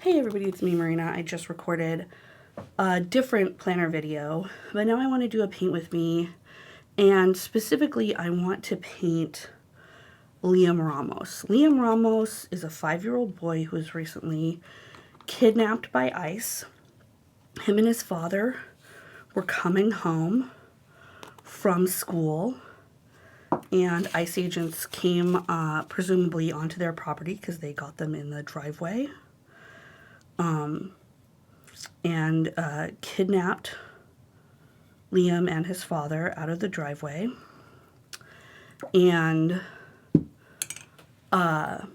Hey everybody, it's me, Marina. I just recorded a different planner video, but now I want to do a paint with me, and specifically I want to paint Liam Ramos. Liam Ramos is a 5-year-old boy who was recently kidnapped by ICE. Him and his father were coming home from school, and ICE agents came presumably onto their property because they got them in the driveway. And kidnapped Liam and his father out of the driveway. And a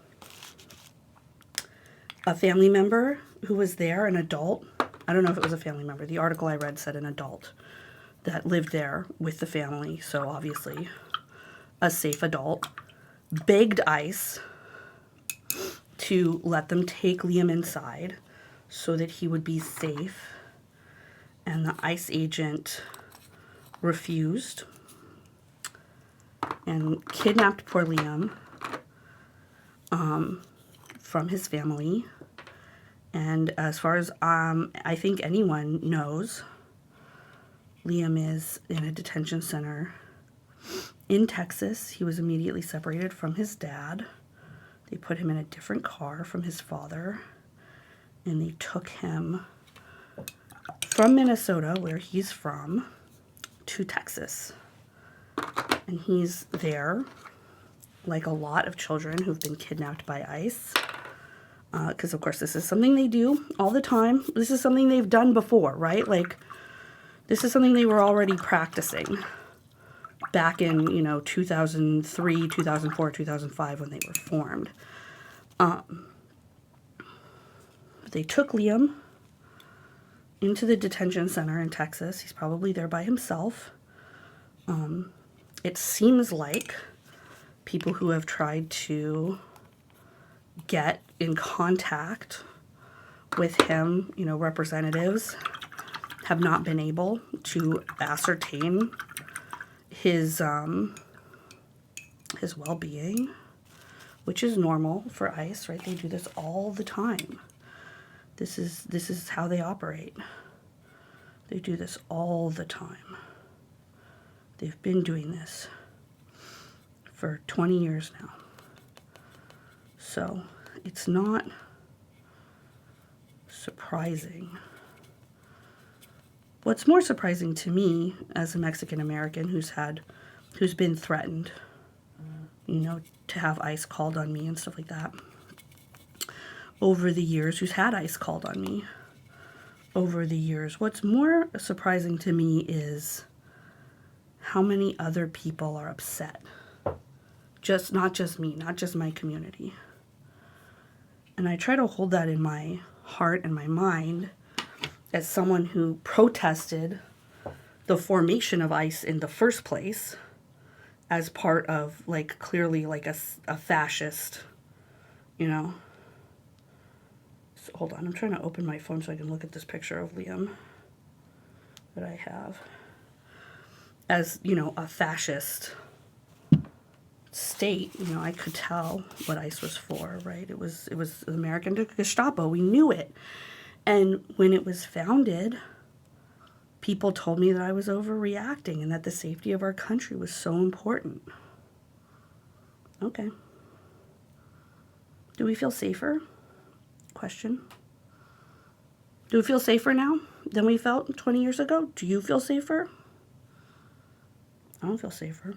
family member who was there, an adult, I don't know if it was a family member, the article I read said an adult that lived there with the family, so obviously a safe adult, begged ICE to let them take Liam inside so that he would be safe, and the ICE agent refused and kidnapped poor Liam from his family. And as far as I think anyone knows, Liam is in a detention center in Texas. He was immediately separated from his dad. They put him in a different car from his father, and they took him from Minnesota, where he's from, to Texas. And he's there, like a lot of children who've been kidnapped by ICE, because of course this is something they do all the time. This is something they've done before, right? Like, this is something they were already practicing back in, 2003, 2004, 2005 when they were formed. They took Liam into the detention center in Texas. He's probably there by himself. It seems like people who have tried to get in contact with him, representatives, have not been able to ascertain his well-being, which is normal for ICE, right? They do this all the time. This is how they operate. They do this all the time. They've been doing this for 20 years now. So it's not surprising. What's more surprising to me as a Mexican American who's been threatened, to have ICE called on me and stuff like that over the years, who's had ICE called on me over the years. What's more surprising to me is how many other people are upset. Not just me, not just my community. And I try to hold that in my heart and my mind as someone who protested the formation of ICE in the first place as part of, clearly a fascist, So, hold on, I'm trying to open my phone so I can look at this picture of Liam that I have. As, a fascist state, I could tell what ICE was for, right? It was the American Gestapo. We knew it. And when it was founded, people told me that I was overreacting and that the safety of our country was so important. Okay. Do we feel safer? Question. Do we feel safer now than we felt 20 years ago? Do you feel safer? I don't feel safer.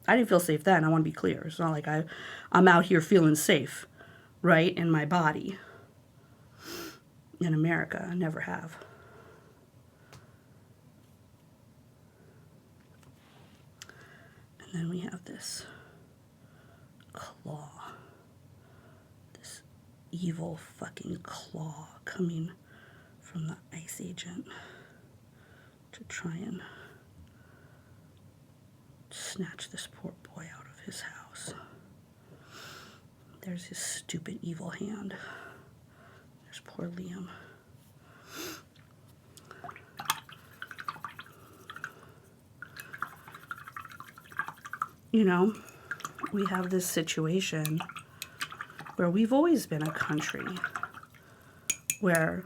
I didn't feel safe then. I want to be clear. It's not like I'm out here feeling safe, right, in my body. In America, I never have. And then we have this claw. This evil fucking claw coming from the ICE agent to try and snatch this poor boy out of his house. There's his stupid evil hand. There's poor Liam. We have this situation where we've always been a country where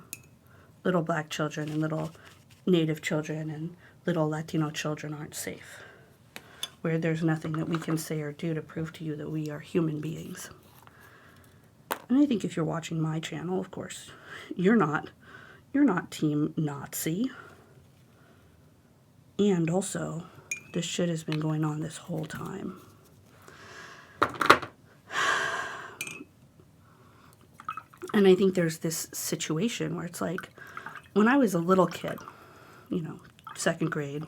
little black children and little Native children and little Latino children aren't safe, where there's nothing that we can say or do to prove to you that we are human beings. And I think if you're watching my channel, of course, you're not Team Nazi. And also, this shit has been going on this whole time. And I think there's this situation where it's like, when I was a little kid, you know, second grade,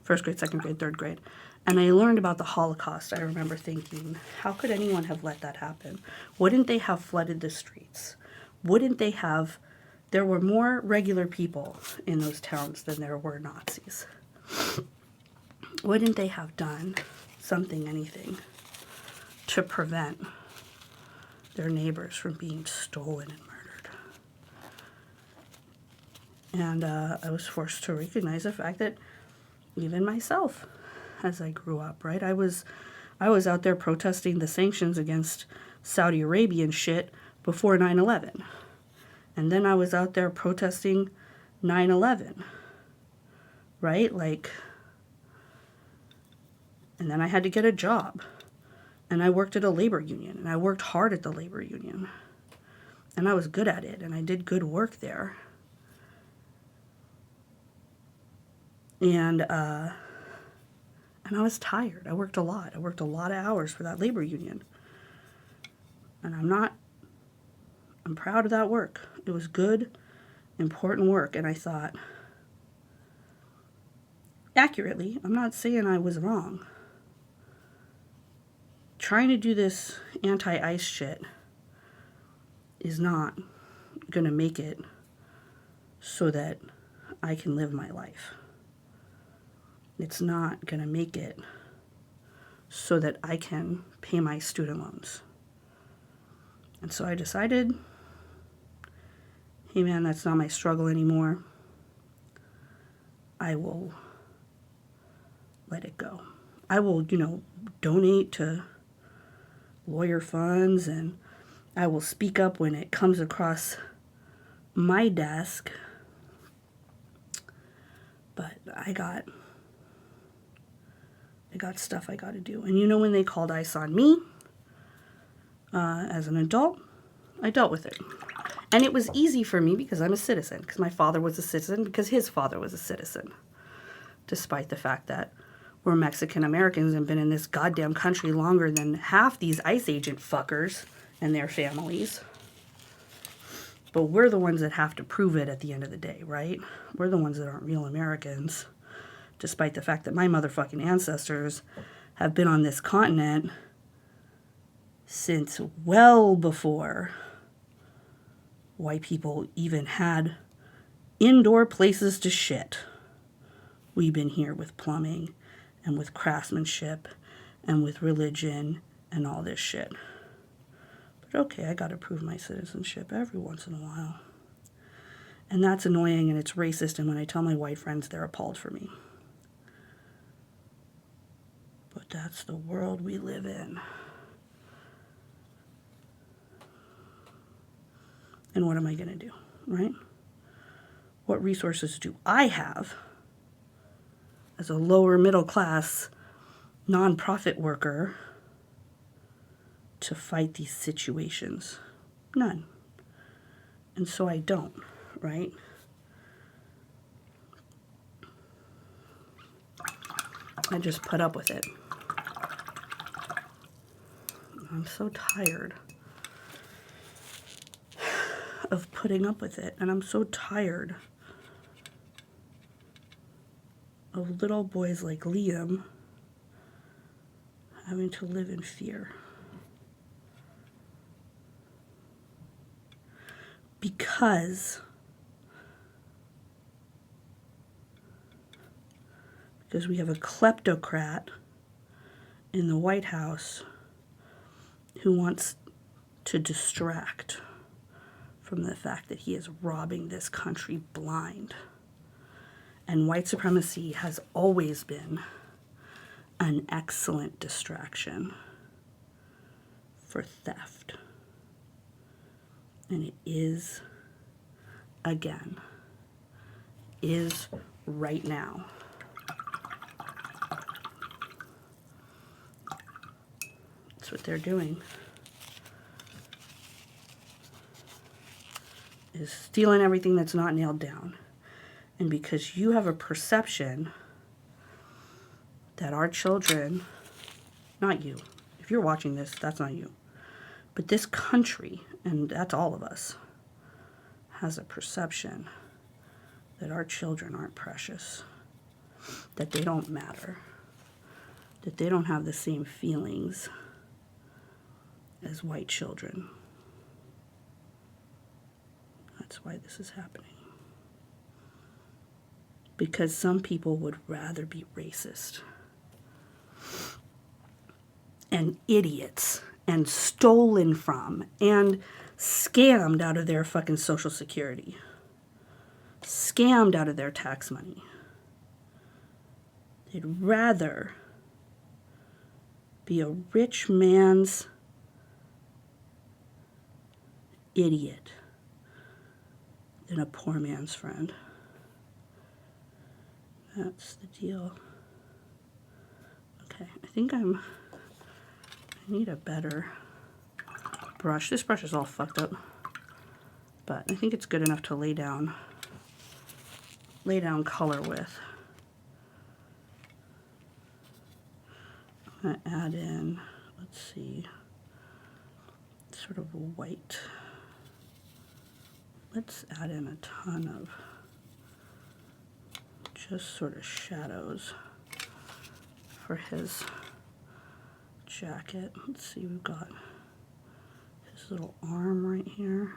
first grade, second grade, third grade, and I learned about the Holocaust, I remember thinking, how could anyone have let that happen? Wouldn't they have flooded the streets? Wouldn't they have, there were more regular people in those towns than there were Nazis. Wouldn't they have done something, anything, to prevent their neighbors from being stolen and murdered? And I was forced to recognize the fact that even myself, as I grew up, right, I was out there protesting the sanctions against Saudi Arabian shit before 9/11. And then I was out there protesting 9/11, right? Like, and then I had to get a job. And I worked at a labor union, and I worked hard at the labor union. And I was good at it, and I did good work there. And I was tired. I worked a lot. I worked a lot of hours for that labor union. And I'm proud of that work. It was good, important work. And I thought, accurately, I'm not saying I was wrong. Trying to do this anti-ICE shit is not going to make it so that I can live my life. It's not going to make it so that I can pay my student loans. And so I decided, hey man, that's not my struggle anymore. I will let it go. I will, donate to lawyer funds, and I will speak up when it comes across my desk. But I got stuff I got to do. And when they called ICE on me, as an adult, I dealt with it. And it was easy for me because I'm a citizen, because my father was a citizen, because his father was a citizen. Despite the fact that we're Mexican Americans and been in this goddamn country longer than half these ICE agent fuckers and their families. But we're the ones that have to prove it at the end of the day, right? We're the ones that aren't real Americans. Despite the fact that my motherfucking ancestors have been on this continent since well before white people even had indoor places to shit. We've been here with plumbing and with craftsmanship and with religion and all this shit. But okay, I gotta prove my citizenship every once in a while. And that's annoying and it's racist, and when I tell my white friends, they're appalled for me. But that's the world we live in. And what am I gonna do, right? What resources do I have as a lower middle class nonprofit worker to fight these situations? None. And so I don't, right? I just put up with it. I'm so tired of putting up with it, and I'm so tired of little boys like Liam having to live in fear. Because we have a kleptocrat in the White House who wants to distract from the fact that he is robbing this country blind. And white supremacy has always been an excellent distraction for theft. And it is again is right now. That's what they're doing. Is stealing everything that's not nailed down. And because you have a perception that our children, not you, if you're watching this, that's not you, but this country, and that's all of us, has a perception that our children aren't precious, that they don't matter, that they don't have the same feelings as white children. That's why this is happening. Because some people would rather be racist and idiots and stolen from and scammed out of their fucking Social Security, scammed out of their tax money. They'd rather be a rich man's idiot than a poor man's friend. That's the deal. Okay, I think I need a better brush. This brush is all fucked up, but I think it's good enough to lay down color with. I'm gonna add in, let's see, sort of a white. Let's add in a ton of just sort of shadows for his jacket. Let's see, we've got his little arm right here.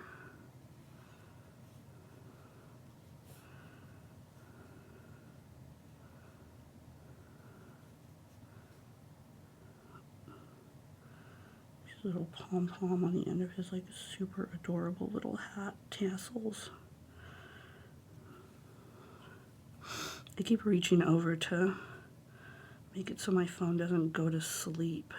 His little pom-pom on the end of his like super adorable little hat tassels. I keep reaching over to make it so my phone doesn't go to sleep.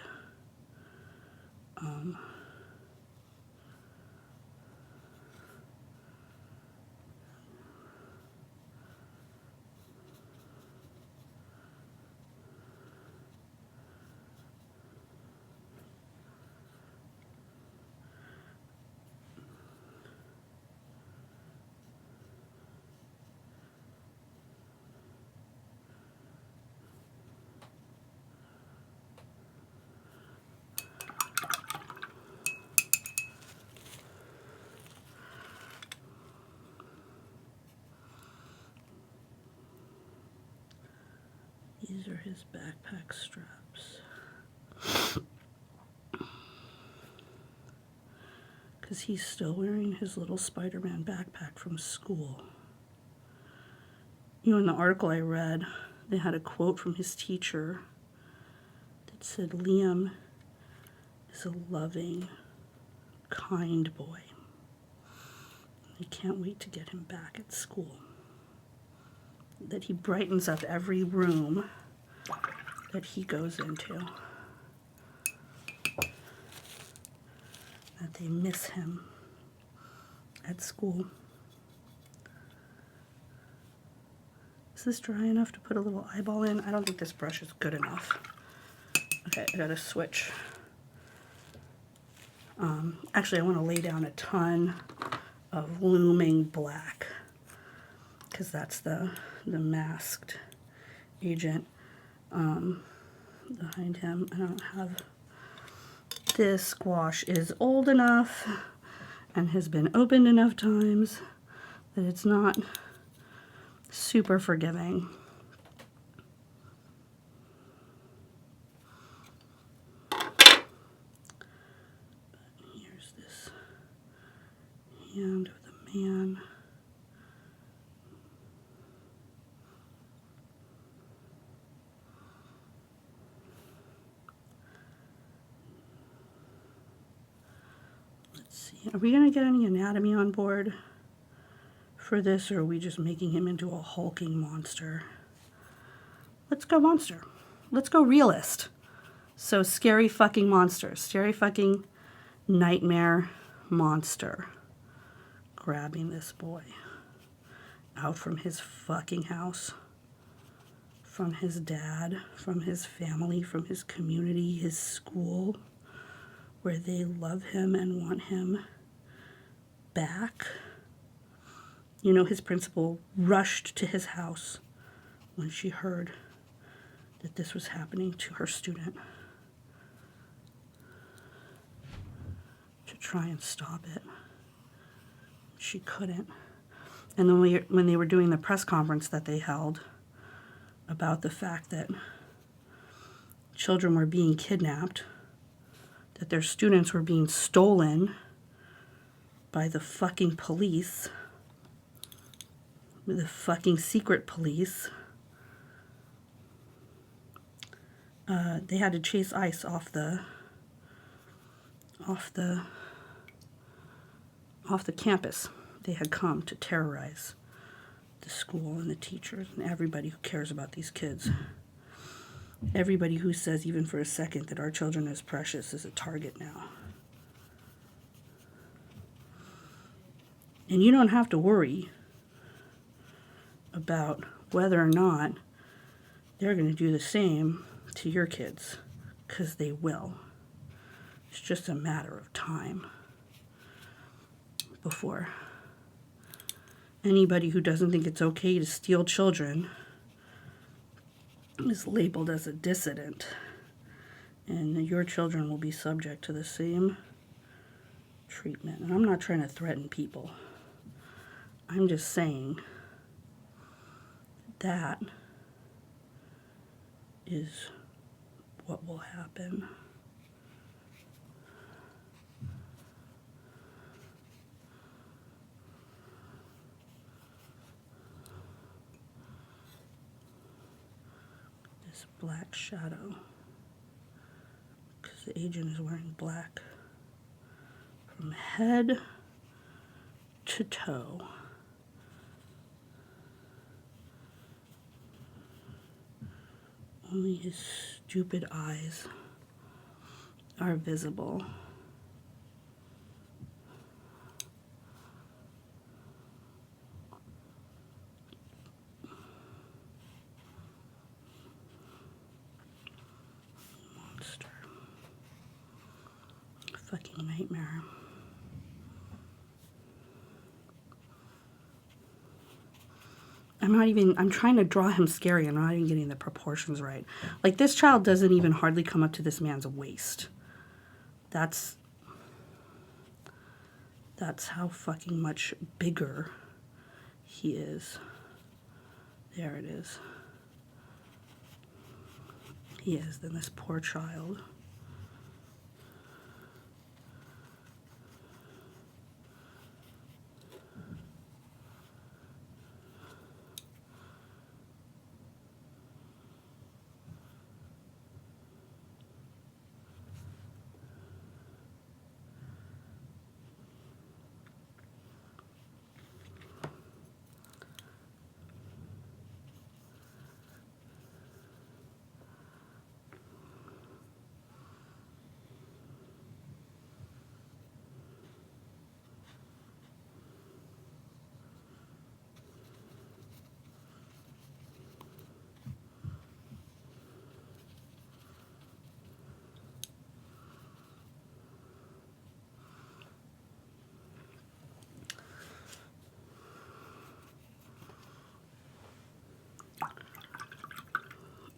These are his backpack straps. Because he's still wearing his little Spider-Man backpack from school. You know, in the article I read, they had a quote from his teacher that said, Liam is a loving, kind boy. I can't wait to get him back at school. That he brightens up every room that he goes into. That they miss him at school. Is this dry enough to put a little eyeball in? I don't think this brush is good enough. Okay, I gotta switch. Actually, I want to lay down a ton of looming black, because that's the masked agent behind him. I don't have, this gouache is old enough and has been opened enough times that it's not super forgiving. But here's this hand of the man. Are we going to get any anatomy on board for this, or are we just making him into a hulking monster? Let's go monster. Let's go realist. So scary fucking monster. Scary fucking nightmare monster grabbing this boy. out from his fucking house, from his dad, from his family, from his community, his school, where they love him and want him back. You know, his principal rushed to his house when she heard that this was happening to her student to try and stop it. She couldn't. And then when they were doing the press conference that they held about the fact that children were being kidnapped, that their students were being stolen by the fucking police, the fucking secret police, they had to chase ICE off the campus. They had come to terrorize the school and the teachers and everybody who cares about these kids. Everybody who says even for a second that our children is precious is a target now. And you don't have to worry about whether or not they're going to do the same to your kids, because they will. It's just a matter of time before anybody who doesn't think it's okay to steal children is labeled as a dissident, and your children will be subject to the same treatment. And I'm not trying to threaten people. I'm just saying that is what will happen. This black shadow, because the agent is wearing black from head to toe. Only his stupid eyes are visible. Monster. Fucking nightmare. I'm trying to draw him scary. I'm not even getting the proportions right. Like, this child doesn't even hardly come up to this man's waist. That's how fucking much bigger he is. There it is. He is than this poor child.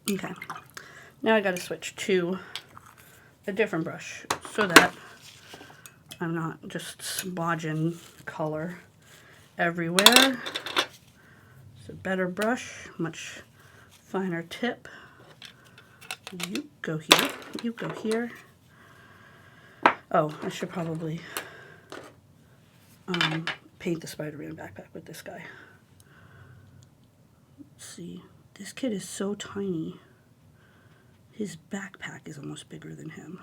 Okay, now I gotta switch to a different brush so that I'm not just splodging color everywhere. It's a better brush, much finer tip. You go here, you go here. Oh, I should probably paint the Spider-Man backpack with this guy. Let's see. This kid is so tiny. His backpack is almost bigger than him.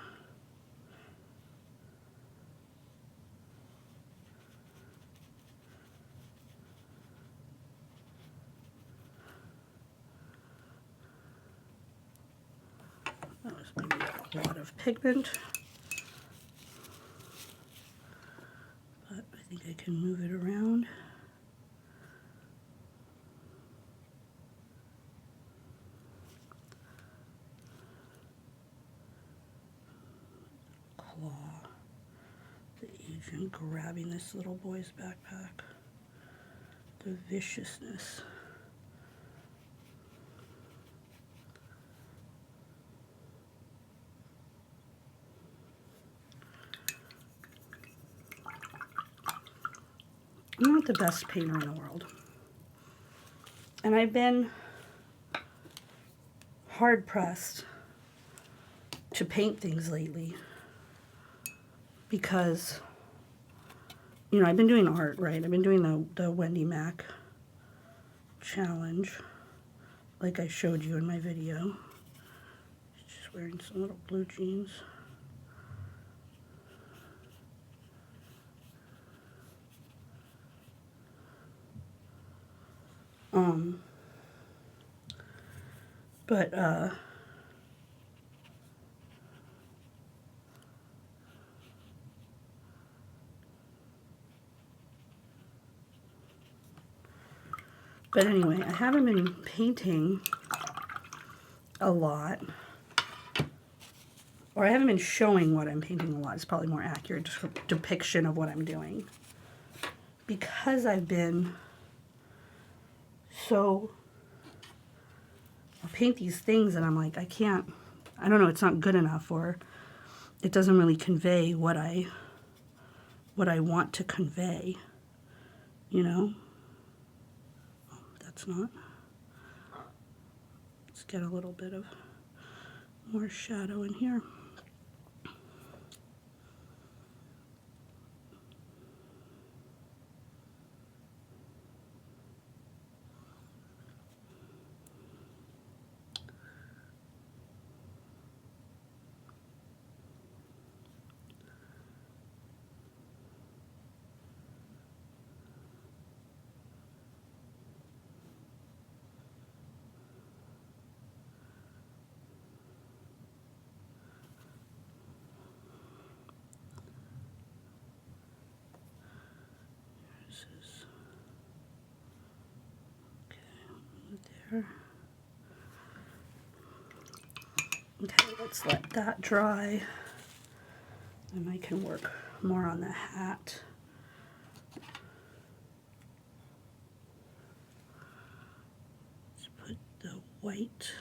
That was maybe a lot of pigment. But I think I can move it around. claw. The agent grabbing this little boy's backpack. The viciousness. I'm not the best painter in the world. And I've been hard-pressed to paint things lately because, you know, I've been doing art, right? I've been doing the Wendy Mac challenge, like I showed you in my video. She's wearing some little blue jeans. But anyway, I haven't been painting a lot, or I haven't been showing what I'm painting a lot. It's probably more accurate depiction of what I'm doing, because I've been so, I paint these things and I'm like, I don't know, it's not good enough, or it doesn't really convey what I want to convey, you know? Oh, that's not. Let's get a little bit of more shadow in here. Okay, let's let that dry, and I can work more on the hat. Let's put the white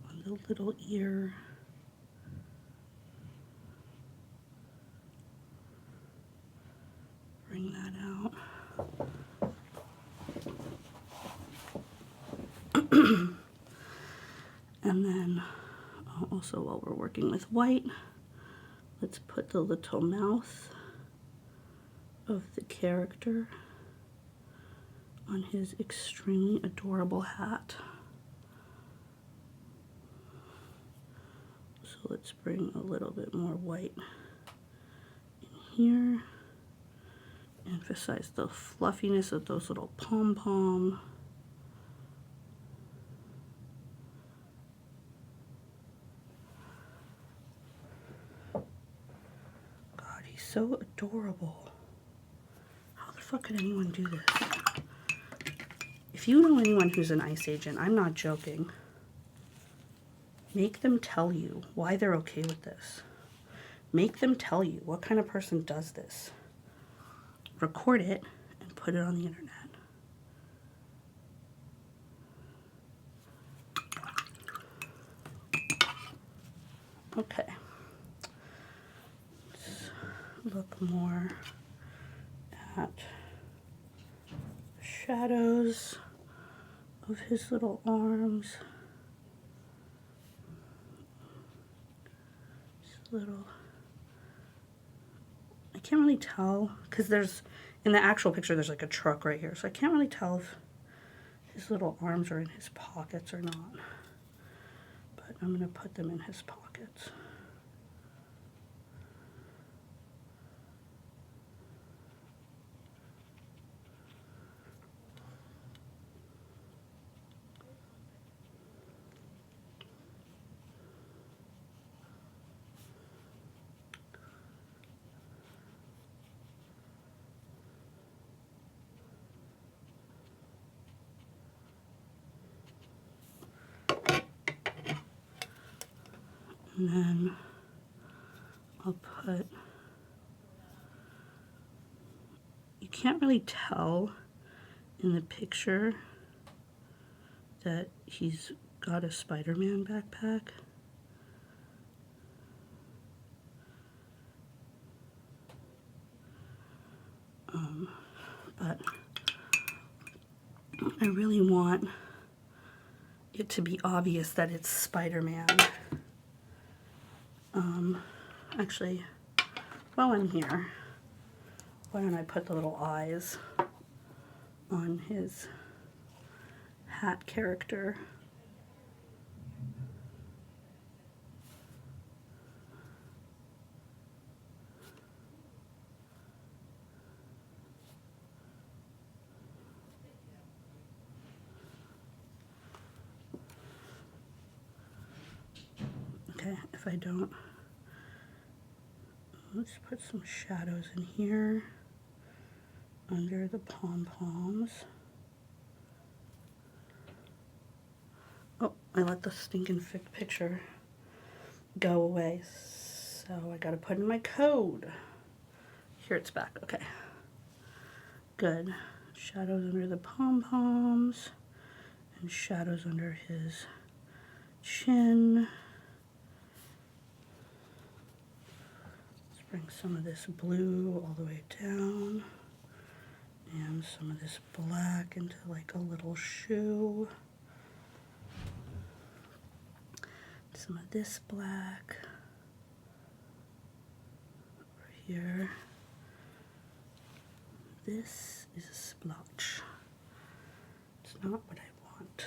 on the little ear. Bring that out. And then also, while we're working with white, let's put the little mouth of the character on his extremely adorable hat. So let's bring a little bit more white in here. Emphasize the fluffiness of those little pom-pom. So adorable. How the fuck could anyone do this? If you know anyone who's an ICE agent, I'm not joking. Make them tell you why they're okay with this. Make them tell you what kind of person does this. Record it and put it on the internet. Okay. Look more at the shadows of his little arms. His little, I can't really tell, because there's, in the actual picture, there's like a truck right here, so I can't really tell if his little arms are in his pockets or not. But I'm going to put them in his pockets. And then I'll put, you can't really tell in the picture that he's got a Spider-Man backpack. But I really want it to be obvious that it's Spider-Man. Actually, while I'm here, why don't I put the little eyes on his hat character. Okay, if I don't, let's put some shadows in here under the pom-poms. Oh, I let the stinking picture go away, so I gotta put in my code. Here, it's back. Okay, good. Shadows under the pom-poms and shadows under his chin. Let's bring some of this blue all the way down and some of this black into like a little shoe. Some of this black over here. This is a splotch. It's not what I want.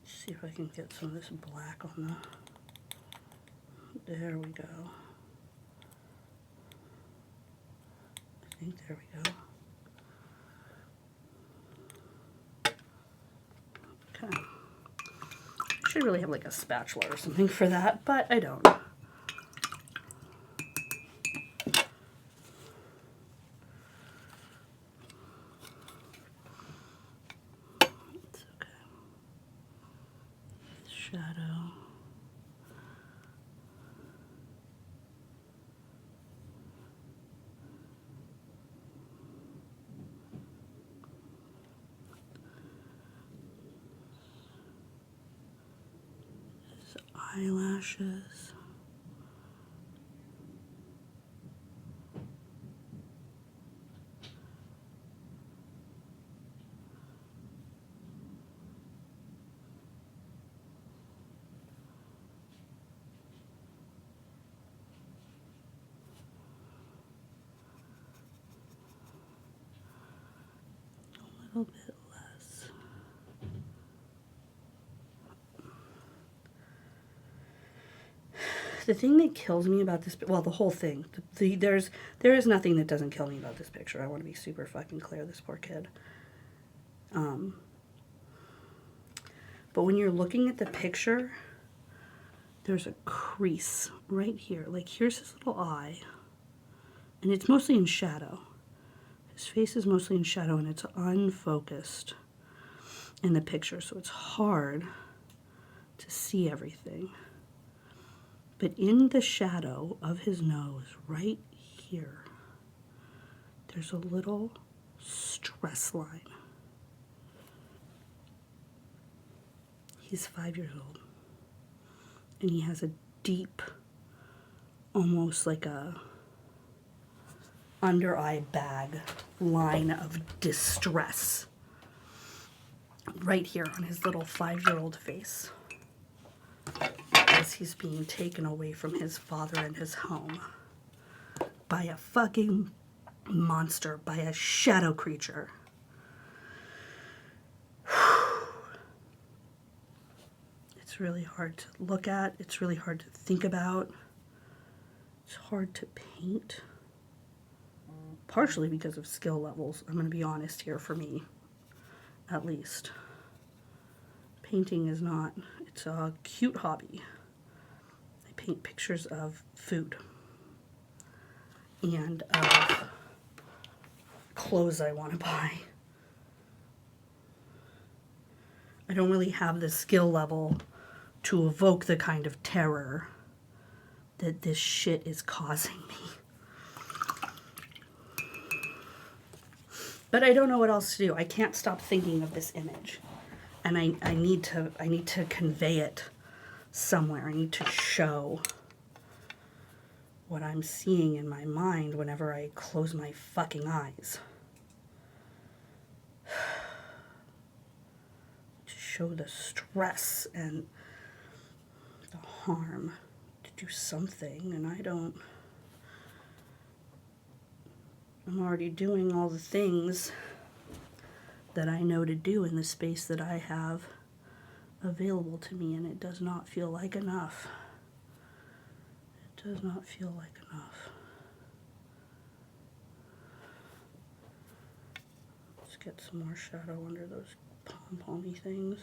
See if I can get some of this black on the, there we go. I think there we go. Okay. I should really have like a spatula or something for that, but I don't. It's okay. Shadow. His eyelashes. A little bit less. The thing that kills me about this, well, the whole thing, there is nothing that doesn't kill me about this picture. I want to be super fucking clear, this poor kid. But when you're looking at the picture, there's a crease right here. Like, here's his little eye, and it's mostly in shadow. His face is mostly in shadow, and it's unfocused in the picture, so it's hard to see everything. But in the shadow of his nose, right here, there's a little stress line. He's 5 years old, and he has a deep, almost like a under eye bag line of distress right here on his little 5-year-old face as he's being taken away from his father and his home by a fucking monster, by a shadow creature. It's really hard to look at. It's really hard to think about. It's hard to paint. Partially because of skill levels. I'm going to be honest here, for me, at least. Painting is not, it's a cute hobby. I paint pictures of food and of clothes I want to buy. I don't really have the skill level to evoke the kind of terror that this shit is causing me. But I don't know what else to do. I can't stop thinking of this image. And I need to convey it somewhere. I need to show what I'm seeing in my mind whenever I close my fucking eyes. To show the stress and the harm, to do something, and I'm already doing all the things that I know to do in the space that I have available to me, and it does not feel like enough. It does not feel like enough. Let's get some more shadow under those pom-pommy things.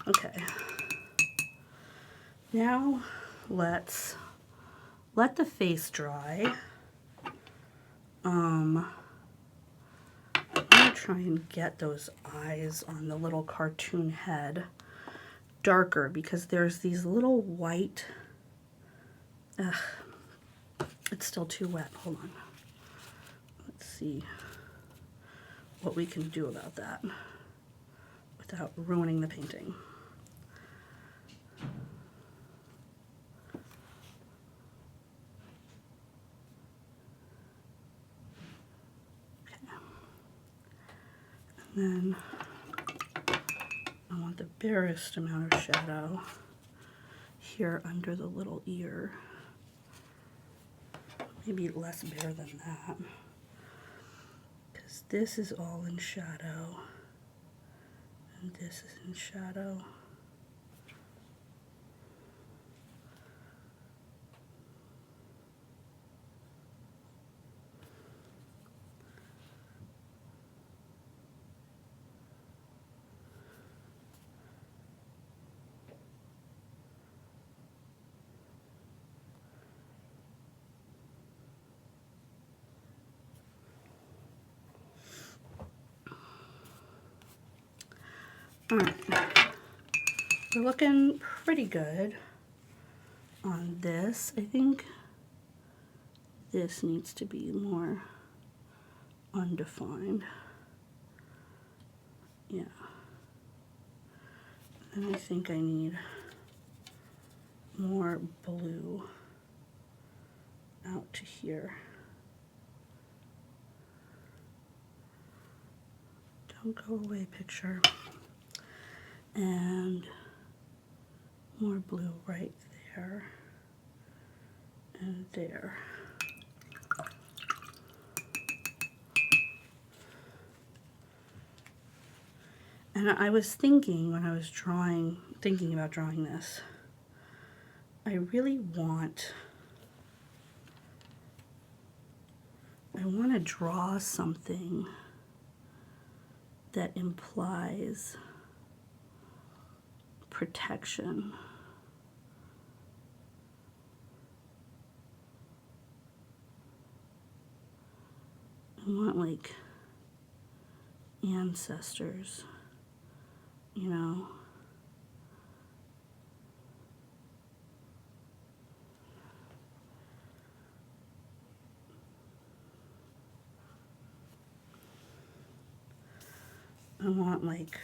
Okay. Now let's let the face dry. I'm gonna try and get those eyes on the little cartoon head darker because there's these little white, it's still too wet. Hold on. Let's see what we can do about that without ruining the painting. And then I want the barest amount of shadow here under the little ear. Maybe less bare than that. Because this is all in shadow. And this is in shadow. Alright, we're looking pretty good on this. I think this needs to be more undefined. Yeah. And I think I need more blue out to here. Don't go away, picture. And more blue right there and there. And I was thinking when I was thinking about drawing this, I want to draw something that implies protection. I want like ancestors, you know. I want like,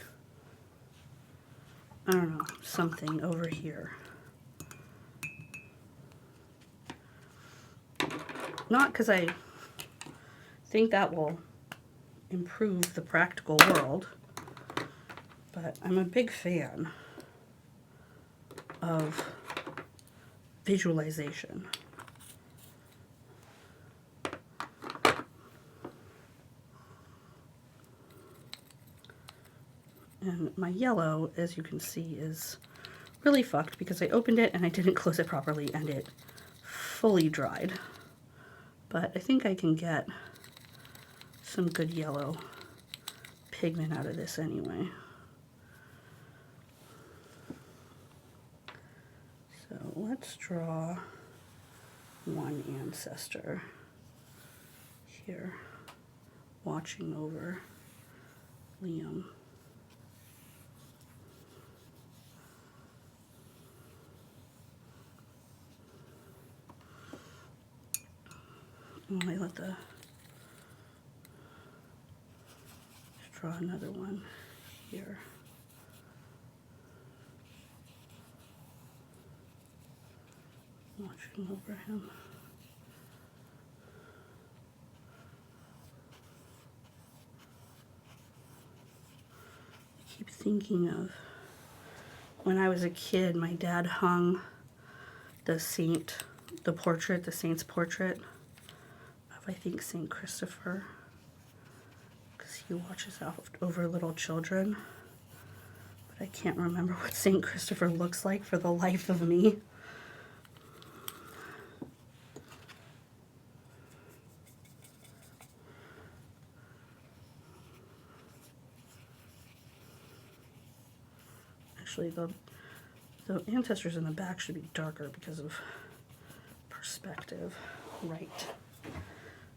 I don't know, something over here. Not because I think that will improve the practical world, but I'm a big fan of visualization. And my yellow, as you can see, is really fucked because I opened it and I didn't close it properly and it fully dried. But I think I can get some good yellow pigment out of this anyway. So let's draw one ancestor here, watching over Liam. Oh, I let the, let's draw another one here. Watching over him. I keep thinking of when I was a kid, my dad hung the saint's portrait of, I think, Saint Christopher, because he watches out over little children. But I can't remember what Saint Christopher looks like for the life of me. Actually, the ancestors in the back should be darker because of perspective. Right.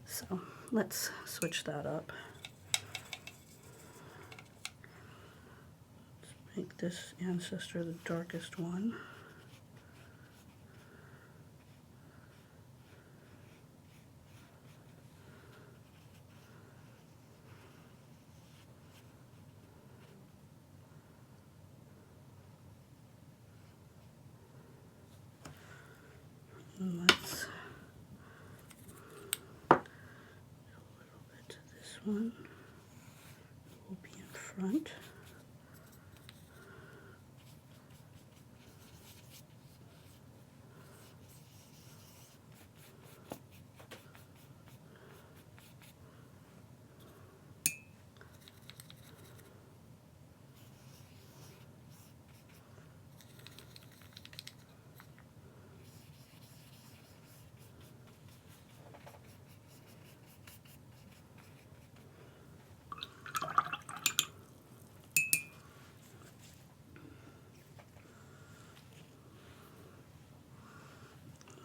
So let's switch that up. Let's make this ancestor the darkest one. And let's do a little bit to this one. Will be in front.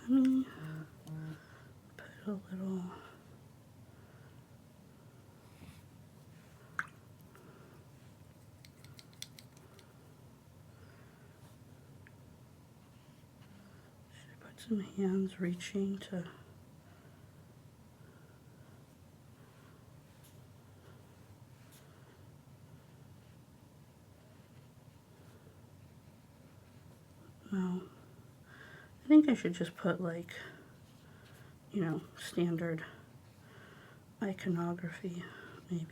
Let me put a little some hands reaching to no. I think I should just put, like, you know, standard iconography, maybe.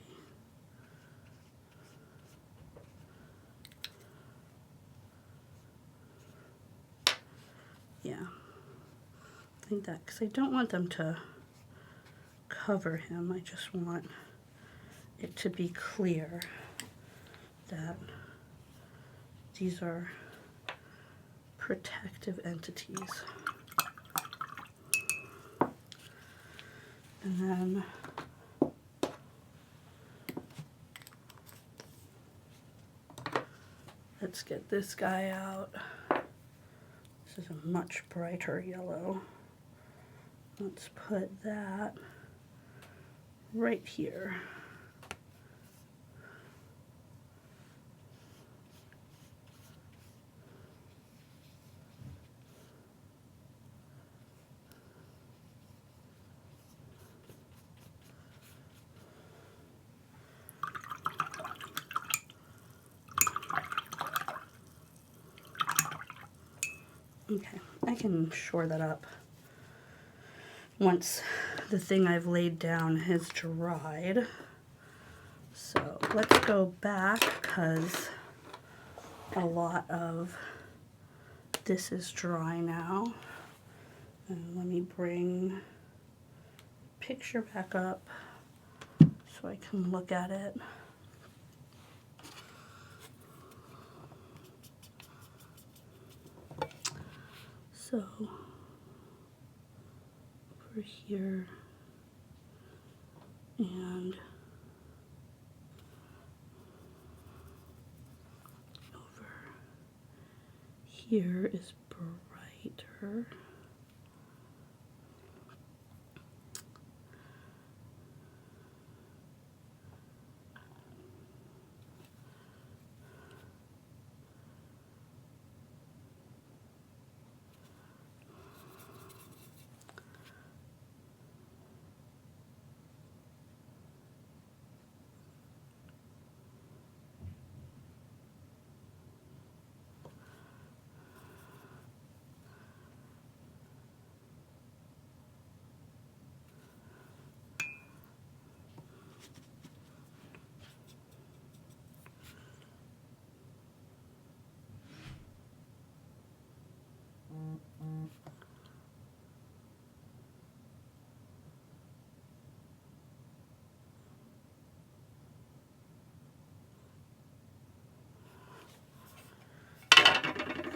Yeah. I think that, because I don't want them to cover him. I just want it to be clear that these are protective entities. And then let's get this guy out. This is a much brighter yellow. Let's put that right here. Okay, I can shore that up once the thing I've laid down has dried. So let's go back because a lot of this is dry now. And let me bring the picture back up so I can look at it. So over here and over here is brighter.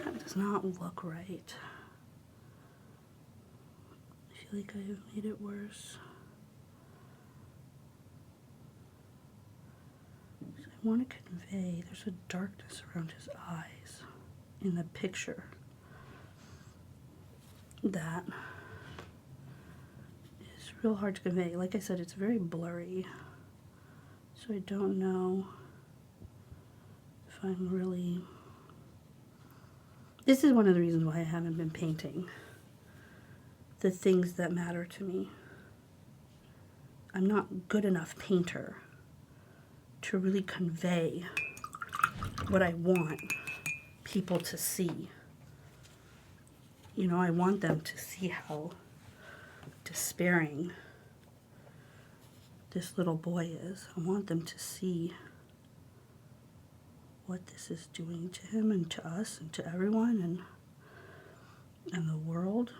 That does not look right. I feel like I have made it worse. So I want to convey there's a darkness around his eyes in the picture that is real hard to convey. Like I said, it's very blurry, so I don't know if I'm really... This is one of the reasons why I haven't been painting the things that matter to me. I'm not a good enough painter to really convey what I want people to see. You know, I want them to see how despairing this little boy is. I want them to see what this is doing to him and to us and to everyone and the world.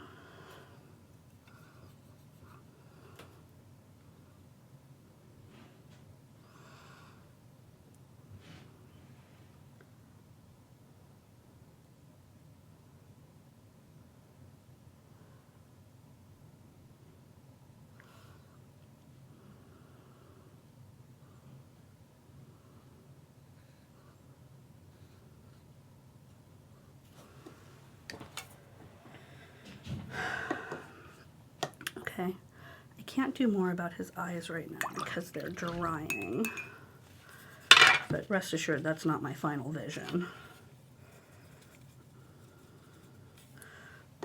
Okay, I can't do more about his eyes right now because they're drying, but rest assured that's not my final vision.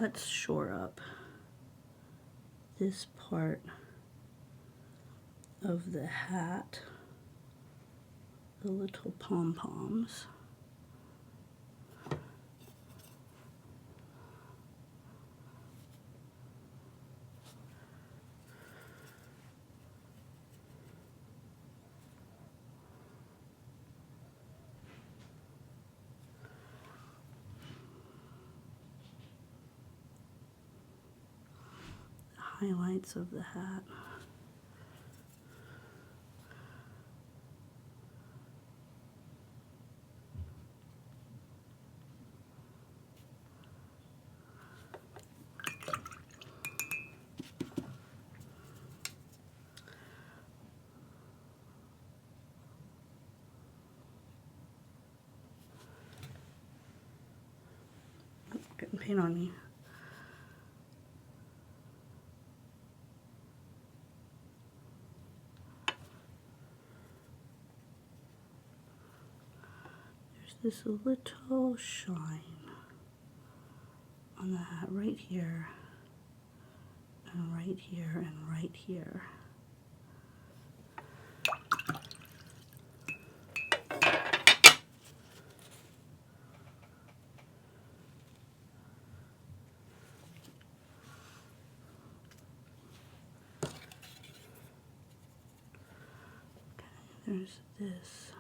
Let's shore up this part of the hat, the little pom-poms. Highlights of the hat. Getting paint on me. There's this little shine on the hat right here, and right here, and right here. There's this.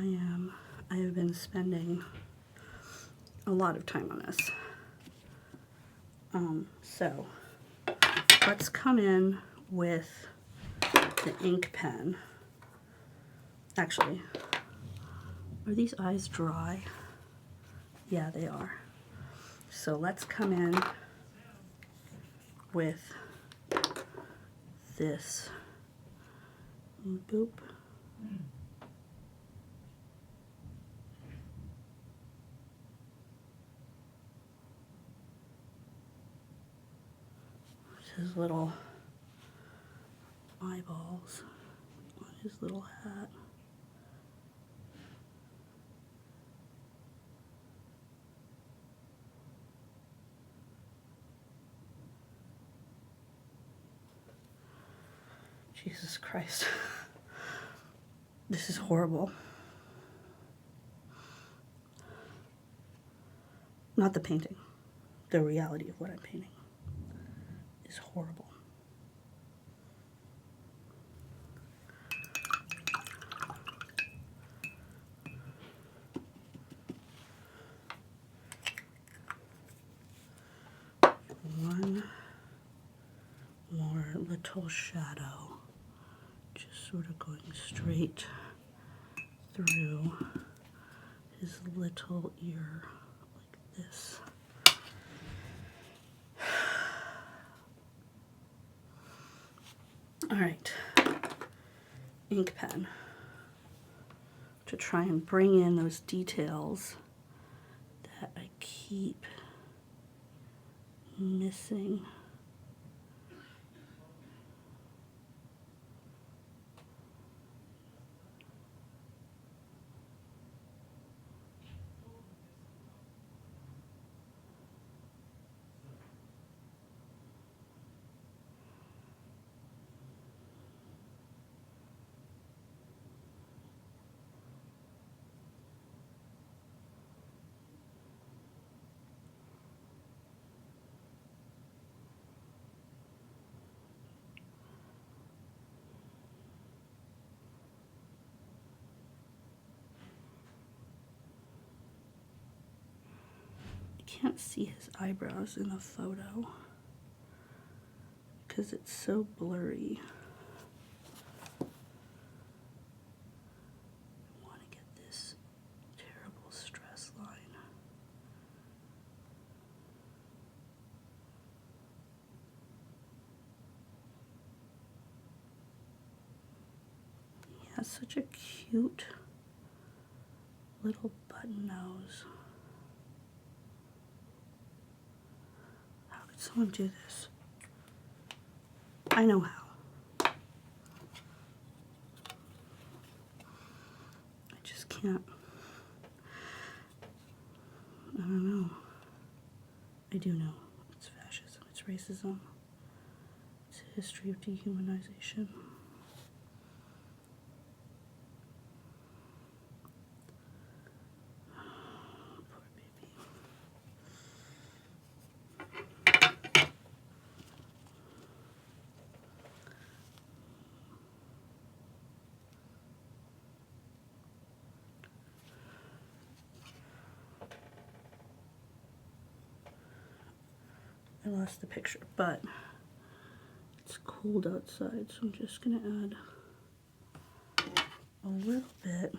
I have been spending a lot of time on this. So let's come in with the ink pen. Actually, are these eyes dry? Yeah, they are. So let's come in with this. Boop. His little eyeballs on his little hat. Jesus Christ. This is horrible. Not the painting. The reality of what I'm painting is horrible. One more little shadow, just sort of going straight through his little ear like this. All right, ink pen to try and bring in those details that I keep missing. Can't see his eyebrows in the photo because it's so blurry. I want to get this terrible stress line. He has such a cute little button nose. Someone do this. I know how. I just can't. I don't know. I do know. It's fascism. It's racism. It's a history of dehumanization. Poor baby. I lost the picture, but it's cold outside, so I'm just going to add a little bit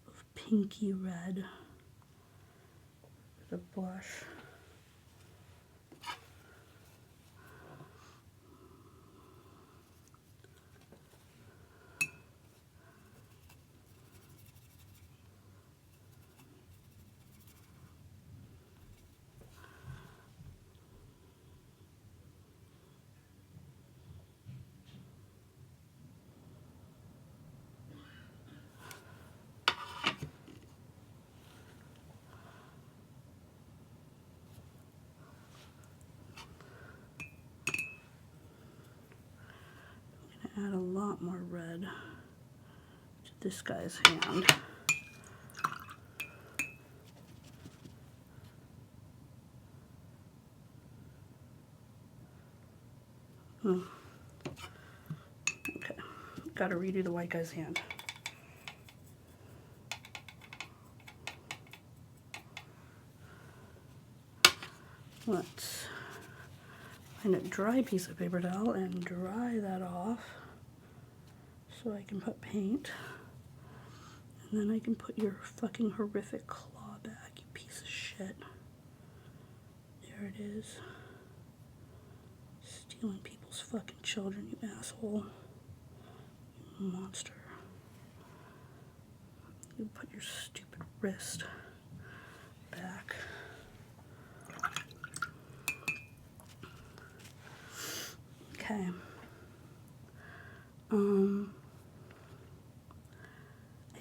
of pinky red for the blush. Add a lot more red to this guy's hand. Okay, gotta redo the white guy's hand. Let's find a dry piece of paper towel and dry that off so I can put paint. And then I can put your fucking horrific claw back, you piece of shit. There it is. Stealing people's fucking children, you asshole. You monster. You put your stupid wrist back. Okay. I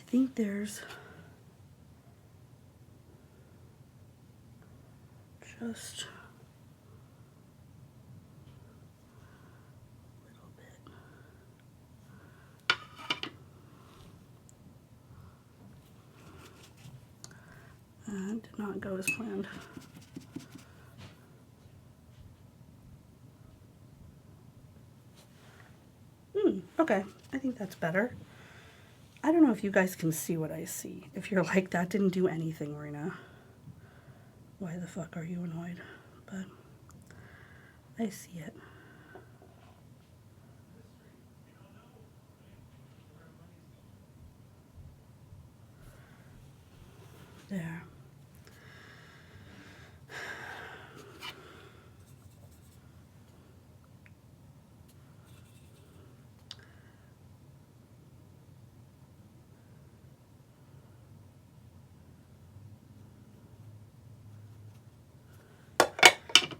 think there's just a little bit. That did not go as planned. Okay, I think that's better. I don't know if you guys can see what I see. If you're like, that didn't do anything, Rena. Why the fuck are you annoyed? But I see it. There.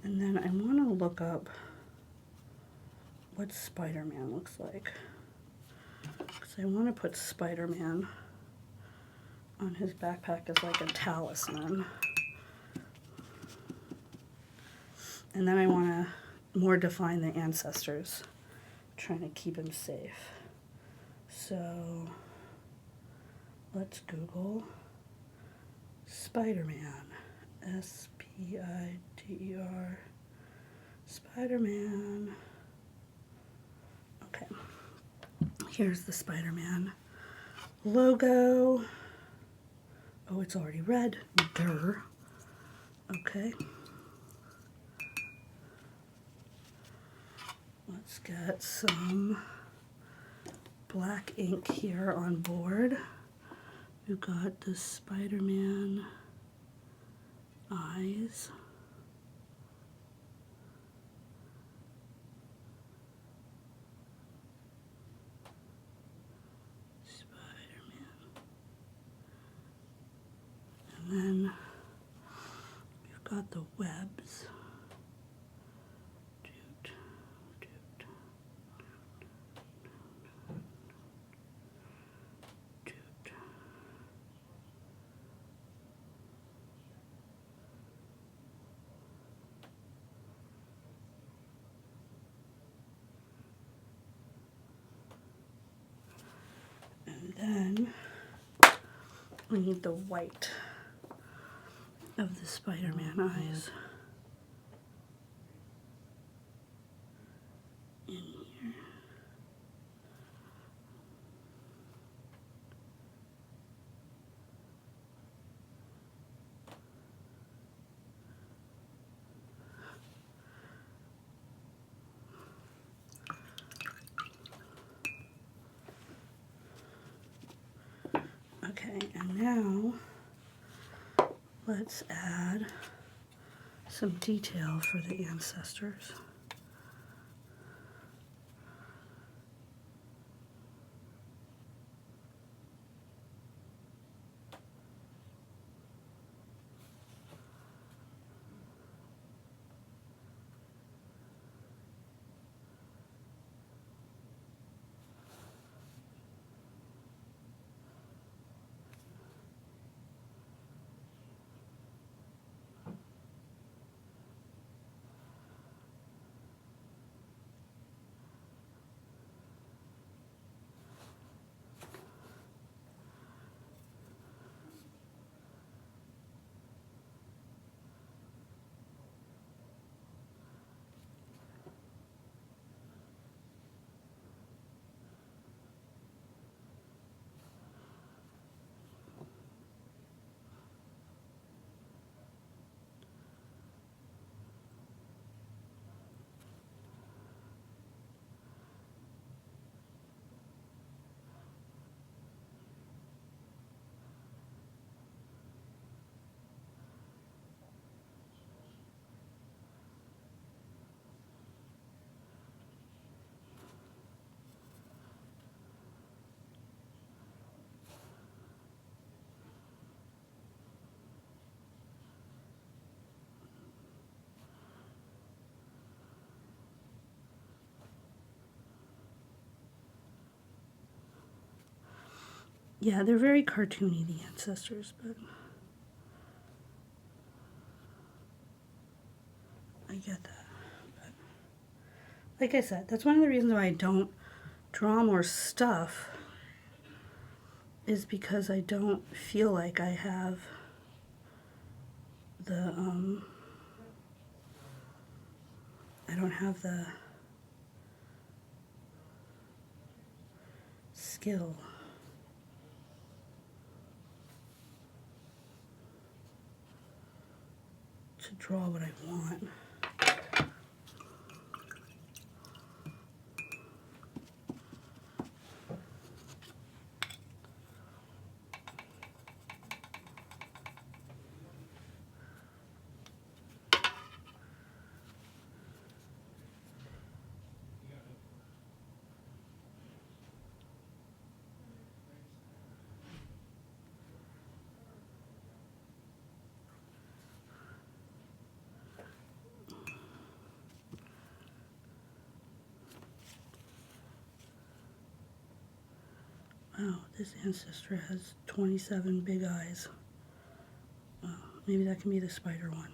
And then I want to look up what Spider-Man looks like. Because I want to put Spider-Man on his backpack as like a talisman. And then I want to more define the ancestors, trying to keep him safe. So let's Google Spider-Man. S-P-I-D-E-R. Spider-Man. Okay. Here's the Spider-Man logo. Oh, it's already red. Durr. Okay. Let's get some black ink here on board. We've got the Spider-Man eyes. And then we've got the webs. And then we need the white of the Spider-Man eyes in here. Okay, and now let's add some detail for the ancestors. Yeah, they're very cartoony, the ancestors, but I get that. But like I said, that's one of the reasons why I don't draw more stuff, is because I don't feel like I have the, I don't have the skill. To draw what I want. Wow, this ancestor has 27 big eyes. Maybe that can be the spider one.